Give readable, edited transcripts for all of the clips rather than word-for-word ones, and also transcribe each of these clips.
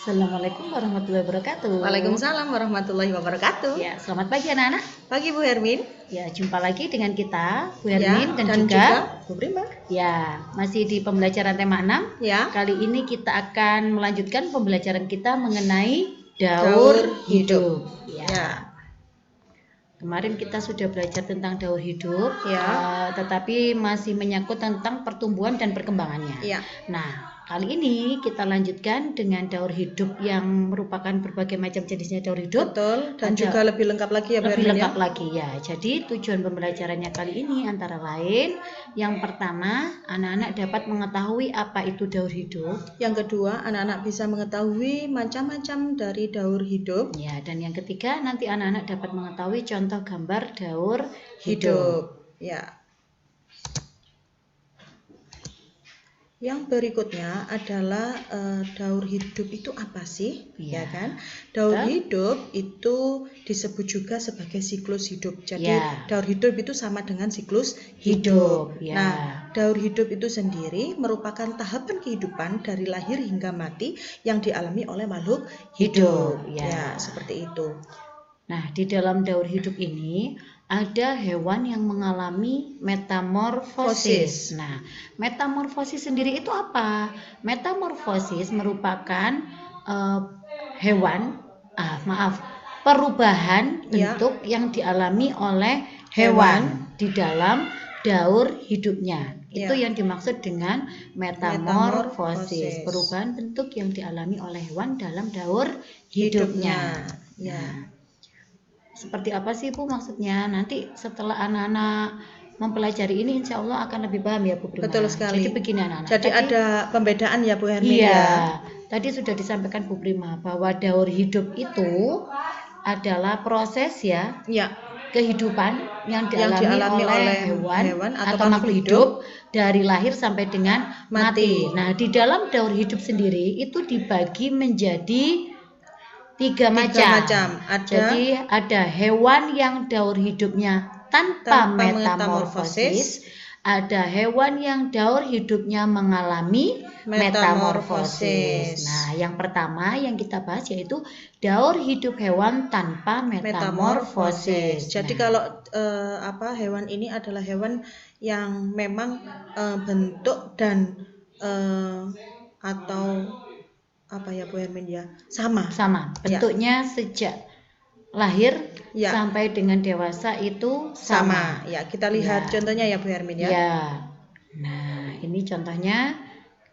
Assalamualaikum warahmatullahi wabarakatuh. Waalaikumsalam warahmatullahi wabarakatuh. Ya, selamat pagi anak-anak. Pagi Bu Hermin. Ya, jumpa lagi dengan kita, Bu Ya, Hermin dan juga Bu Prima. ya, masih di pembelajaran tema 6. Ya. Kali ini kita akan melanjutkan pembelajaran kita mengenai daur hidup. Ya. Kemarin kita sudah belajar tentang daur hidup, Ya. tetapi masih menyangkut tentang pertumbuhan dan perkembangannya. Ya. Nah, kali ini kita lanjutkan dengan daur hidup yang merupakan berbagai macam jenisnya daur hidup. Betul, dan juga lebih lengkap lagi ya Bu Lebih Hermin lengkap ya. lagi ya. Jadi tujuan pembelajarannya kali ini antara lain, yang pertama, anak-anak dapat mengetahui apa itu daur hidup. Yang kedua, anak-anak bisa mengetahui macam-macam dari daur hidup. Ya, dan yang ketiga, nanti anak-anak dapat mengetahui contoh gambar daur hidup. Ya. Yang berikutnya adalah daur hidup itu apa sih? Ya. Ya kan? Daur Betul. hidup itu disebut juga sebagai siklus hidup. Jadi Ya. daur hidup itu sama dengan siklus Hidup, hidup. ya. Nah, daur hidup itu sendiri merupakan tahapan kehidupan dari lahir hingga mati yang dialami oleh makhluk hidup. Ya. Seperti itu. Nah, di dalam daur hidup ini ada hewan yang mengalami metamorfosis. Nah, metamorfosis sendiri itu apa? Metamorfosis merupakan perubahan Ya. bentuk yang dialami oleh hewan di dalam daur hidupnya. Itu Ya. yang dimaksud dengan metamorfosis, perubahan bentuk yang dialami oleh hewan dalam daur hidupnya. Ya. Seperti apa sih Bu maksudnya? Nanti setelah anak-anak mempelajari ini insya Allah akan lebih paham ya Bu Prima. Betul sekali. Jadi begini anak-anak. Jadi ada pembedaan ya Bu Hermin Iya, ya. tadi sudah disampaikan Bu Prima bahwa daur hidup itu adalah proses ya kehidupan yang dialami oleh hewan atau makhluk hidup dari lahir sampai dengan mati. Nah, di dalam daur hidup sendiri itu dibagi menjadi tiga macam. Jadi ada hewan yang daur hidupnya tanpa metamorfosis, ada hewan yang daur hidupnya mengalami metamorfosis. Nah, yang pertama yang kita bahas yaitu daur hidup hewan tanpa metamorfosis. Jadi kalau hewan ini adalah hewan yang memang bentuk dan atau apa ya Bu Hermin ya? Sama bentuknya sejak lahir sampai dengan dewasa itu sama. Ya, kita lihat contohnya ya Bu Hermin ya. Ya. Nah, ini contohnya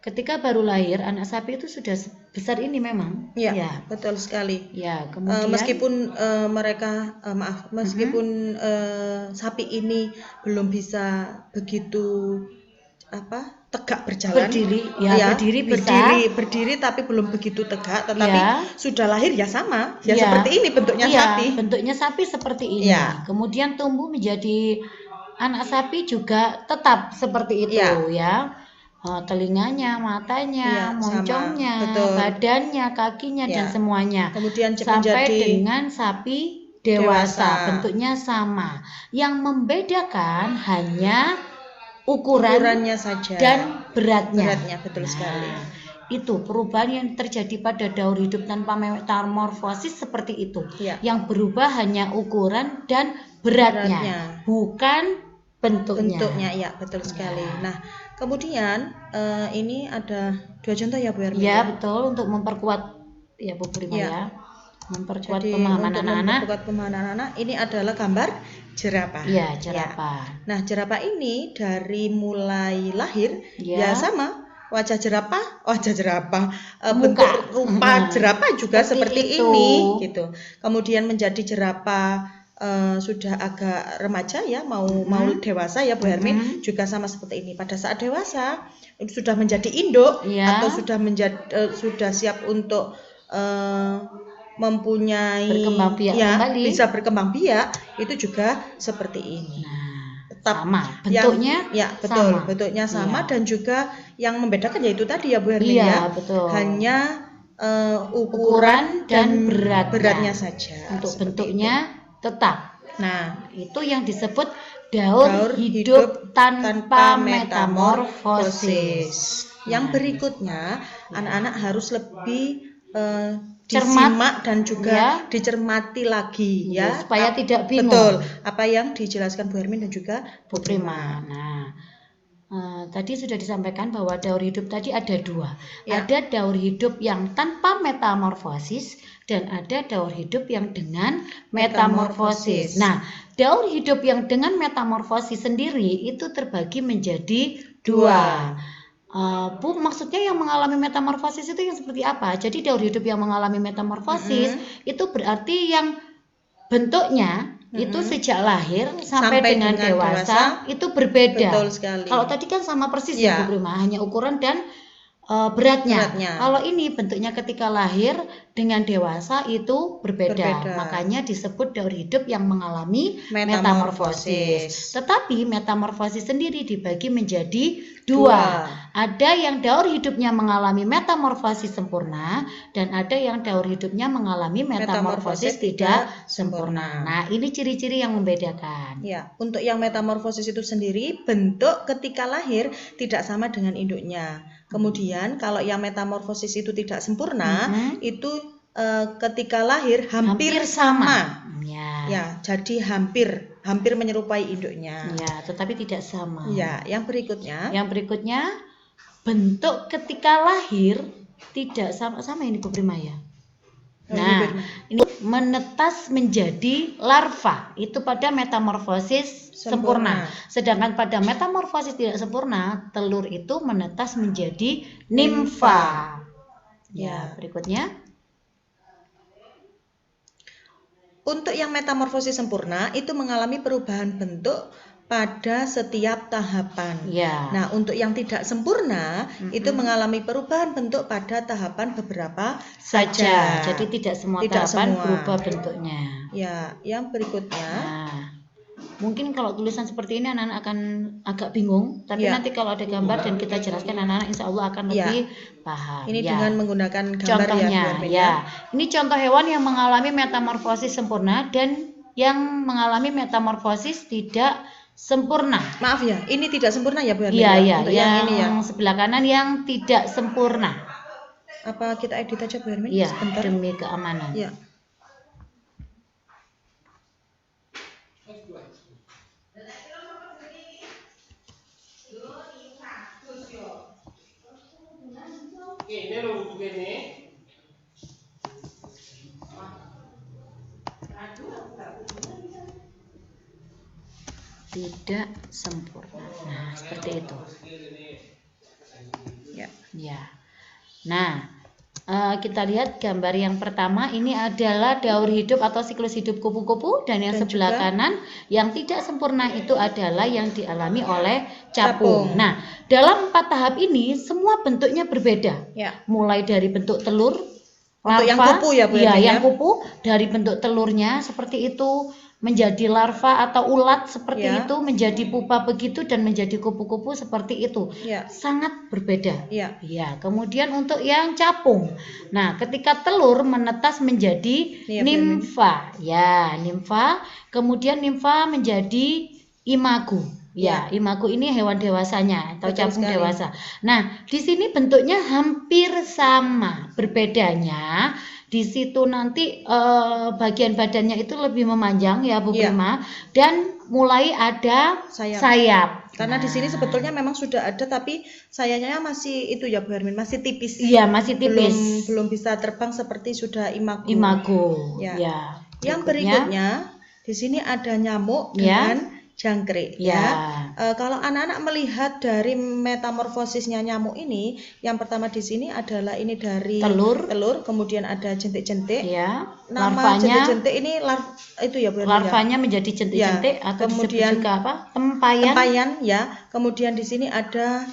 ketika baru lahir anak sapi itu sudah besar ini memang. Ya. Betul sekali. Ya, kemudian meskipun sapi ini belum bisa begitu tegak berjalan, berdiri tapi belum begitu tegak, tetapi sudah lahir ya sama, seperti ini bentuknya sapi. Bentuknya sapi seperti ini. Kemudian tumbuh menjadi anak sapi juga tetap seperti itu ya. Telinganya, matanya, moncongnya, badannya, kakinya dan semuanya. Kemudian sampai dengan sapi dewasa, bentuknya sama. Yang membedakan hanya ukurannya saja dan beratnya. Betul sekali. Itu perubahan yang terjadi pada daur hidup tanpa metamorfosis seperti itu. Yang berubah hanya ukuran dan beratnya. Bukan bentuknya. Ya, betul sekali. Nah, kemudian ini ada dua contoh ya Bu Hermin. Ya, betul, untuk memperkuat ya Bu Prima ya. Memperkuat pemahaman anak-anak. Ini adalah gambar jerapah. Ya, jerapah. Nah, jerapah ini dari mulai lahir sama wajah jerapah, bentuk rupa jerapah juga seperti ini gitu. Kemudian menjadi jerapah sudah agak remaja ya, mau dewasa ya Bu Hermin, juga sama seperti ini. Pada saat dewasa sudah menjadi induk atau sudah siap untuk mempunyai bisa berkembang biak, itu juga seperti ini. Tetap sama bentuknya, bentuknya sama dan juga yang membedakan yaitu tadi ya Bu Hermin betul. Hanya ukuran dan beratnya saja. Untuk bentuknya tetap. Nah, itu yang disebut daur hidup tanpa metamorfosis. Yang berikutnya, anak-anak harus lebih disimak dan juga dicermati lagi ya, supaya tidak bingung. Betul, apa yang dijelaskan Bu Hermin dan juga Bu Prima. Nah, tadi sudah disampaikan bahwa daur hidup tadi ada dua. Ada daur hidup yang tanpa metamorfosis dan ada daur hidup yang dengan metamorfosis. Nah, daur hidup yang dengan metamorfosis sendiri itu terbagi menjadi dua. Bu, maksudnya yang mengalami metamorfosis itu yang seperti apa? Jadi daur hidup yang mengalami metamorfosis itu berarti yang bentuknya itu sejak lahir sampai dengan dewasa itu berbeda. Betul sekali. Kalau tadi kan sama persis ya Bu Prima, hanya ukuran dan beratnya. Kalau ini bentuknya ketika lahir dengan dewasa itu berbeda. Makanya disebut daur hidup yang mengalami metamorfosis. Tetapi metamorfosis sendiri dibagi menjadi dua. Ada yang daur hidupnya mengalami metamorfosis sempurna dan ada yang daur hidupnya mengalami metamorfosis tidak sempurna. Nah, ini ciri-ciri yang membedakan. Ya, untuk yang metamorfosis itu sendiri bentuk ketika lahir tidak sama dengan induknya. Kemudian kalau yang metamorfosis itu tidak sempurna, itu ketika lahir hampir sama. Ya, jadi hampir menyerupai induknya. Ya, tetapi tidak sama. Ya, yang berikutnya. Yang berikutnya bentuk ketika lahir tidak sama ini Bu Prima ya. Nah, ini menetas menjadi larva itu pada metamorfosis sempurna. Sedangkan pada metamorfosis tidak sempurna, telur itu menetas menjadi nimfa. Ya, berikutnya. Untuk yang metamorfosis sempurna itu mengalami perubahan bentuk pada setiap tahapan. Nah, untuk yang tidak sempurna itu mengalami perubahan bentuk pada tahapan beberapa saja. Jadi tidak semua tahapan berubah bentuknya. Ya, yang berikutnya. Nah, mungkin kalau tulisan seperti ini anak-anak akan agak bingung, tapi nanti kalau ada gambar dan kita jelaskan anak-anak insya Allah akan lebih paham. Ini dengan menggunakan gambar contohnya, Ini contoh hewan yang mengalami metamorfosis sempurna dan yang mengalami metamorfosis tidak sempurna. Maaf ya, ini tidak sempurna ya Bu Hermin? Iya, yang ini sebelah kanan yang tidak sempurna. Apa kita edit aja Bu Hermin? Iya, demi keamanan. Iya. Tidak sempurna. Nah, seperti itu. Ya. Nah, kita lihat gambar yang pertama ini adalah daur hidup atau siklus hidup kupu-kupu dan yang sebelah kanan yang tidak sempurna itu adalah yang dialami oleh capung. Nah, dalam 4 tahap ini semua bentuknya berbeda. Mulai dari bentuk telur, larva, yang kupu ya Bu? Yang kupu dari bentuk telurnya seperti itu, menjadi larva atau ulat seperti itu, menjadi pupa begitu dan menjadi kupu-kupu seperti itu. Sangat berbeda. Kemudian untuk yang capung. Nah, ketika telur menetas menjadi nimfa. Nimfa. Kemudian nimfa menjadi imago. Imago ini hewan dewasanya atau capung dewasa. Nah, di sini bentuknya hampir sama. Berbedanya di situ nanti bagian badannya itu lebih memanjang ya Bu Prima, dan mulai ada sayap. Karena di sini sebetulnya memang sudah ada tapi sayapnya masih itu ya Bu Hermin, masih tipis. Iya, masih tipis. Belum bisa terbang seperti sudah imago. Yang berikutnya di sini ada nyamuk dengan jangkrik kalau anak-anak melihat dari metamorfosisnya nyamuk ini, yang pertama di sini adalah ini dari telur, kemudian ada jentik-jentik. Nama jentik-jentik ini itu ya Bu. Larvanya menjadi jentik-jentik atau kemudian juga apa? Tempayan Kemudian di sini ada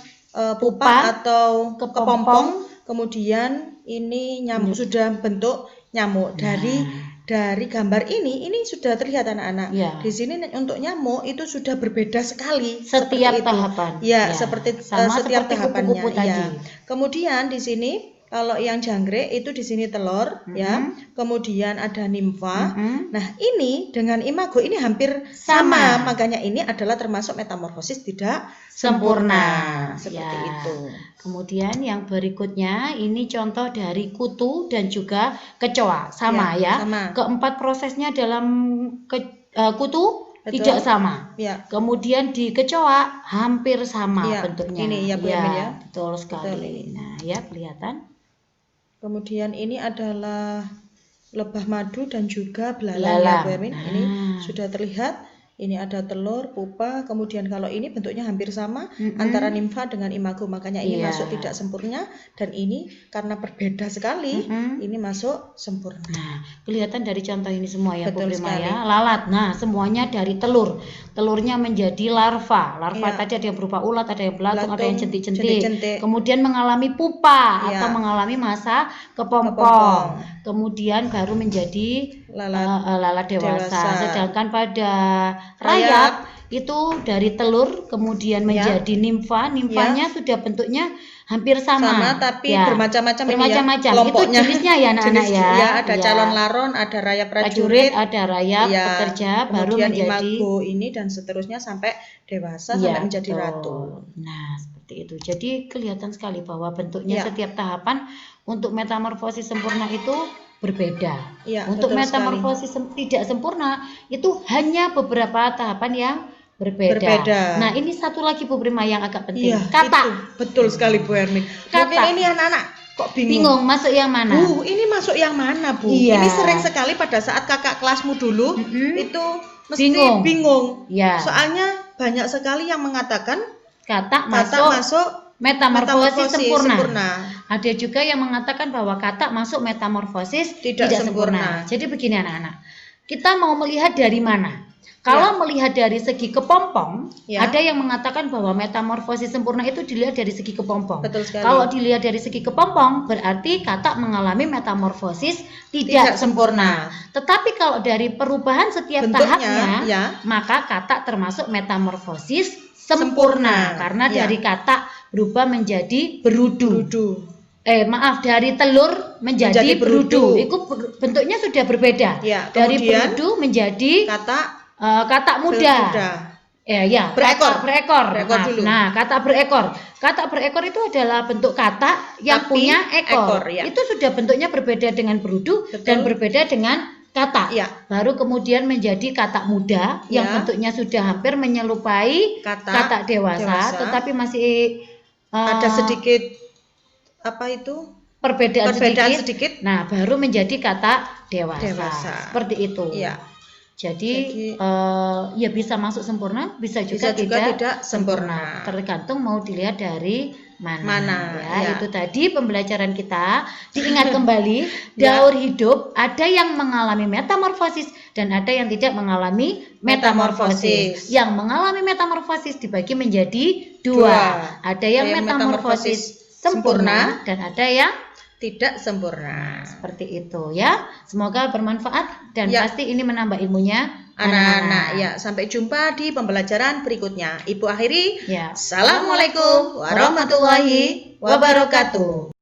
pupa atau kepompong. Kemudian ini nyamuk sudah bentuk nyamuk. Dari gambar ini sudah terlihat anak-anak. Di sini untuk nyamuk itu sudah berbeda sekali setiap tahapan. Seperti setiap tahapannya. Kemudian di sini Kalau yang jangkrik itu di sini telur, ya. Kemudian ada nimfa. Nah, ini dengan imago ini hampir sama. Makanya ini adalah termasuk metamorfosis tidak sempurna. Seperti itu. Kemudian yang berikutnya ini contoh dari kutu dan juga kecoa. Sama ya. Sama. Keempat prosesnya dalam kutu tidak sama. Kemudian di kecoa hampir sama bentuknya. Ini ya, Bu Emin ya. Betul sekali. Nah, ya kelihatan. Kemudian ini adalah lebah madu dan juga belalang ya, Bu Emin. Ini sudah terlihat. Ini ada telur, pupa, kemudian kalau ini bentuknya hampir sama antara nimfa dengan imago, makanya ini masuk tidak sempurna, dan ini karena berbeda sekali, ini masuk sempurna. Nah, kelihatan dari contoh ini semua ya, Bu Prima ya. Lalat, nah semuanya dari telur. Telurnya menjadi larva. Larva tadi ada yang berupa ulat, ada yang belatung, ada yang jentik-jentik. Kemudian mengalami pupa atau mengalami masa kepompong. Kemudian baru menjadi lalat dewasa. Sedangkan pada rayap itu dari telur kemudian menjadi nimfa. Nimfanya sudah bentuknya hampir sama tapi bermacam-macam itu jenisnya ya anak-anak ya. Ada calon laron, ada rayap prajurit, ada rayap pekerja, baru menjadi imago ini dan seterusnya sampai dewasa sampai menjadi ratu. Nah, seperti itu. Jadi kelihatan sekali bahwa bentuknya setiap tahapan untuk metamorfosis sempurna itu berbeda. Untuk metamorfosis tidak sempurna itu hanya beberapa tahapan yang berbeda. Nah, ini satu lagi Bu Prima yang agak penting. Kata. Itu. Betul sekali Bu Ermi. Mungkin ini anak-anak kok bingung masuk yang mana? Ini masuk yang mana, Bu? Ini sering sekali pada saat kakak kelasmu dulu itu mesti bingung. Soalnya banyak sekali yang mengatakan kata masuk metamorfosis sempurna. Ada juga yang mengatakan bahwa kata masuk metamorfosis tidak sempurna. Jadi begini anak-anak, kita mau melihat dari mana? Kalau melihat dari segi kepompong, ada yang mengatakan bahwa metamorfosis sempurna itu dilihat dari segi kepompong. Betul sekali. Kalau dilihat dari segi kepompong, berarti kata mengalami metamorfosis tidak sempurna. Tetapi kalau dari perubahan setiap tahapnya, maka kata termasuk metamorfosis sempurna. Karena dari kata berubah menjadi berudu. Dari telur menjadi berudu. Itu bentuknya sudah berbeda. Dari berudu menjadi kata muda. Berekor. Nah, kata berekor. Kata berekor itu adalah bentuk kata yang punya ekor. Itu sudah bentuknya berbeda dengan berudu dan berbeda dengan kata. Baru kemudian menjadi kata muda yang bentuknya sudah hampir menyerupai kata dewasa, tetapi masih ada sedikit perbedaan sedikit. Nah, baru menjadi kata dewasa. Seperti itu. Jadi ya bisa masuk sempurna, bisa juga tidak sempurna. Tergantung mau dilihat dari mana. Itu tadi pembelajaran kita. Diingat kembali, daur hidup ada yang mengalami metamorfosis dan ada yang tidak mengalami metamorfosis. Yang mengalami metamorfosis dibagi menjadi dua. Ada yang metamorfosis sempurna dan ada yang tidak sempurna. Seperti itu ya. Semoga bermanfaat dan pasti ini menambah ilmunya anak-anak. Sampai jumpa di pembelajaran berikutnya. Ibu akhiri. Assalamualaikum warahmatullahi wabarakatuh.